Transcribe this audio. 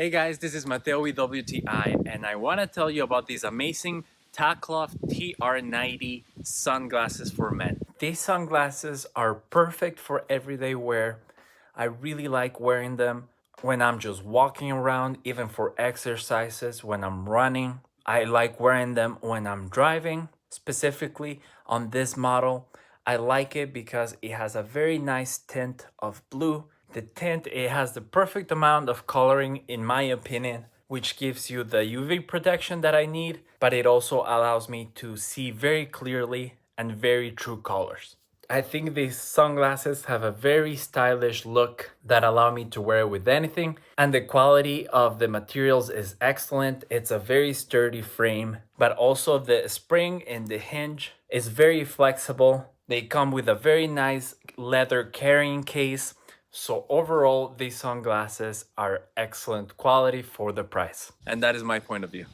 Hey guys, this is Mateo with WTI, and I want to tell you about these amazing TACLOFT TR90 sunglasses for men. These sunglasses are perfect for everyday wear. I really like wearing them when I'm just walking around, even for exercises, when I'm running. I like wearing them when I'm driving, specifically on this model. I like it because it has a very nice tint of blue. The tint, it has the perfect amount of coloring in my opinion, which gives you the UV protection that I need, but it also allows me to see very clearly and very true colors. I think these sunglasses have a very stylish look that allow me to wear it with anything, and the quality of the materials is excellent. It's a very sturdy frame, but also the spring in the hinge is very flexible. They come with a very nice leather carrying case. So overall, these sunglasses are excellent quality for the price. And that is my point of view.